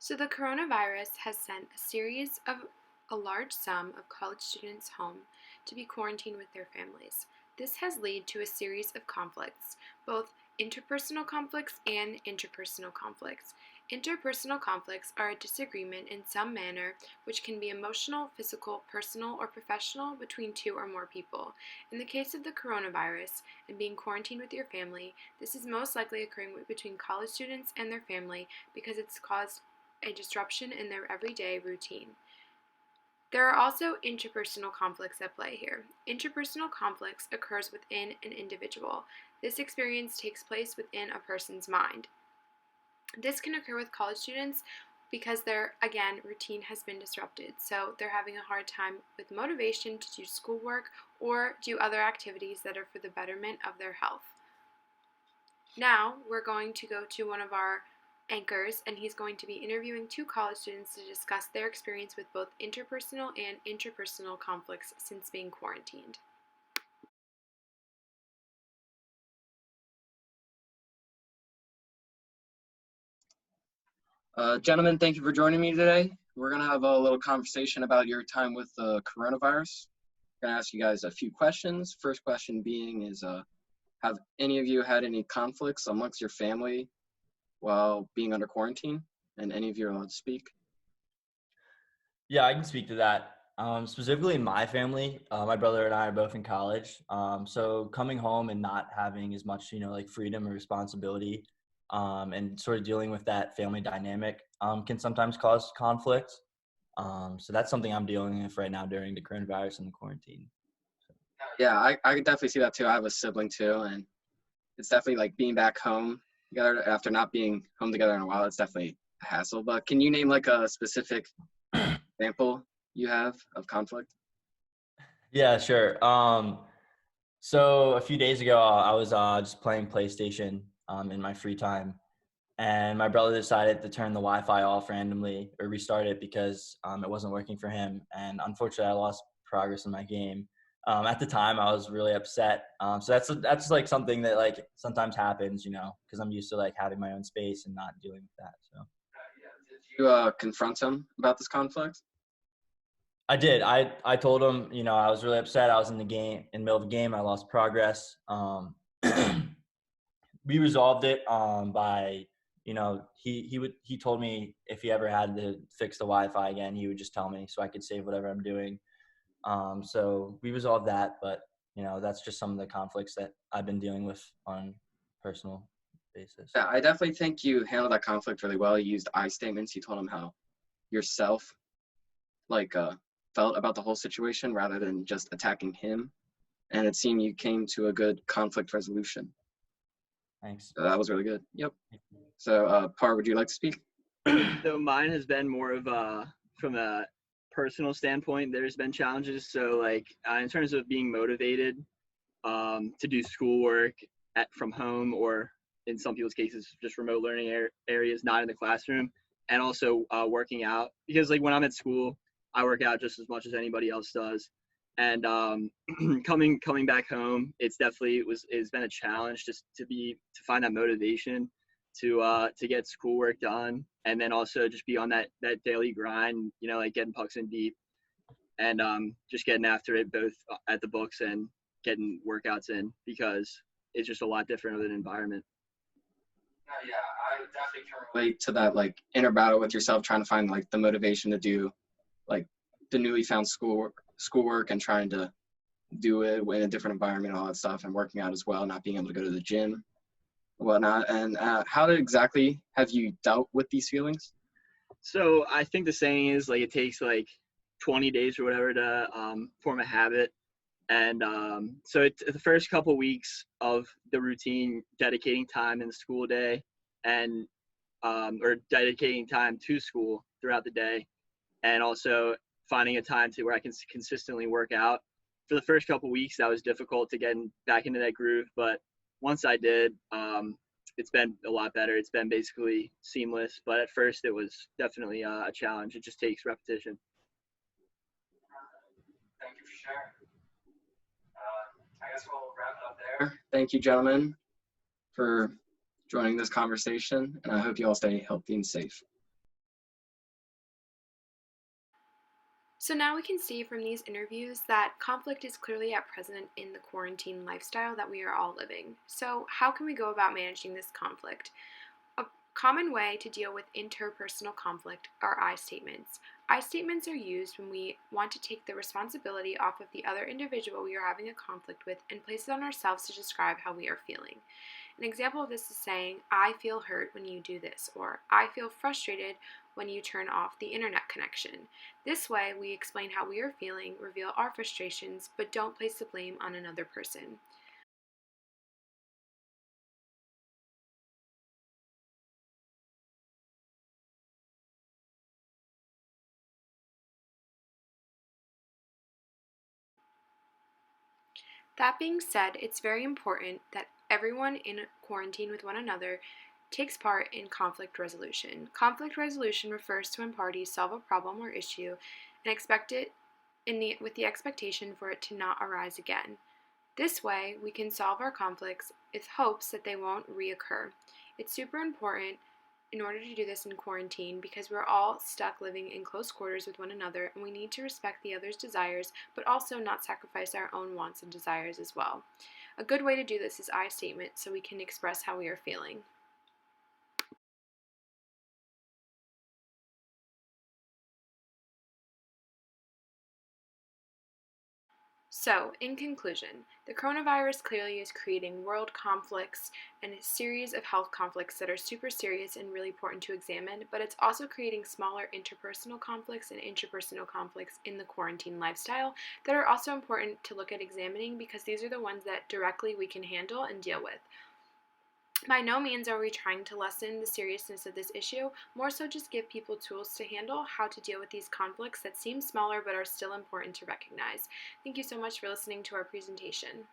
So the coronavirus has sent a large sum of college students home to be quarantined with their families. This has led to a series of conflicts, both interpersonal conflicts and interpersonal conflicts. Interpersonal conflicts are a disagreement in some manner which can be emotional, physical, personal, or professional between two or more people. In the case of the coronavirus and being quarantined with your family, this is most likely occurring between college students and their family because it's caused a disruption in their everyday routine. There are also interpersonal conflicts at play here. Interpersonal conflicts occurs within an individual. This experience takes place within a person's mind. This can occur with college students because their, again, routine has been disrupted. So they're having a hard time with motivation to do schoolwork or do other activities that are for the betterment of their health. Now we're going to go to one of our anchors, and he's going to be interviewing two college students to discuss their experience with both interpersonal and intrapersonal conflicts since being quarantined. Gentlemen, thank you for joining me today. We're going to have a little conversation about your time with the coronavirus. I'm going to ask you guys a few questions. First question being is, have any of you had any conflicts amongst your family while being under quarantine? And any of you are allowed to speak? Yeah, I can speak to that. Specifically in my family, my brother and I are both in college. So coming home and not having as much, like freedom or responsibility, and sort of dealing with that family dynamic, can sometimes cause conflict. So that's something I'm dealing with right now during the coronavirus and the quarantine. Yeah, I can definitely see that too. I have a sibling too, and it's definitely like being back home together after not being home together in a while. It's definitely a hassle. But can you name like a specific example you have of conflict? Yeah, sure. So a few days ago, I was just playing PlayStation in my free time, and my brother decided to turn the Wi-Fi off randomly or restart it because it wasn't working for him. And unfortunately, I lost progress in my game. At the time, I was really upset. So that's like something that like sometimes happens, because I'm used to like having my own space and not dealing with that. So Did you confront him about this conflict? I did. I told him, I was really upset. I was in the middle of the game. I lost progress. We resolved it by he told me if he ever had to fix the Wi-Fi again, he would just tell me so I could save whatever I'm doing. So we resolved that, but that's just some of the conflicts that I've been dealing with on personal basis. Yeah, I definitely think you handled that conflict really well. You used I statements. You told him how yourself like felt about the whole situation rather than just attacking him. And it seemed you came to a good conflict resolution. Thanks. So that was really good. Yep. So, Par, would you like to speak? So mine has been more of from a personal standpoint. There's been challenges. So like in terms of being motivated to do schoolwork from home, or in some people's cases just remote learning areas, not in the classroom, and also working out, because like when I'm at school, I work out just as much as anybody else does. And coming back home, it's been a challenge just to find that motivation to get schoolwork done, and then also just be on that daily grind, like getting pucks in deep, and just getting after it both at the books and getting workouts in, because it's just a lot different of an environment. Yeah, I definitely can relate to that like inner battle with yourself, trying to find like the motivation to do like the newly found schoolwork and trying to do it in a different environment, all that stuff, and working out as well, not being able to go to the gym, whatnot. And how exactly have you dealt with these feelings? So I think the saying is like it takes like 20 days or whatever to form a habit. And so the first couple weeks of the routine, dedicating time in the school day, and or dedicating time to school throughout the day, and also finding a time to where I can consistently work out. For the first couple weeks, that was difficult to get back into that groove, but once I did, it's been a lot better. It's been basically seamless, but at first it was definitely a challenge. It just takes repetition. Thank you for sharing. I guess we'll wrap it up there. Thank you, gentlemen, for joining this conversation, and I hope you all stay healthy and safe. So now we can see from these interviews that conflict is clearly at present in the quarantine lifestyle that we are all living. So how can we go about managing this conflict? A common way to deal with interpersonal conflict are I statements. I statements are used when we want to take the responsibility off of the other individual we are having a conflict with and place it on ourselves to describe how we are feeling. An example of this is saying, I feel hurt when you do this, or I feel frustrated when you turn off the internet connection. This way, we explain how we are feeling, reveal our frustrations, but don't place the blame on another person. That being said, it's very important that everyone in quarantine with one another takes part in conflict resolution. Conflict resolution refers to when parties solve a problem or issue and expect it with the expectation for it to not arise again. This way, we can solve our conflicts with hopes that they won't reoccur. It's super important in order to do this in quarantine because we're all stuck living in close quarters with one another and we need to respect the other's desires but also not sacrifice our own wants and desires as well. A good way to do this is I statement so we can express how we are feeling. So, in conclusion, the coronavirus clearly is creating world conflicts and a series of health conflicts that are super serious and really important to examine, but it's also creating smaller interpersonal conflicts and intrapersonal conflicts in the quarantine lifestyle that are also important to look at examining because these are the ones that directly we can handle and deal with. By no means are we trying to lessen the seriousness of this issue, more so just give people tools to handle how to deal with these conflicts that seem smaller but are still important to recognize. Thank you so much for listening to our presentation.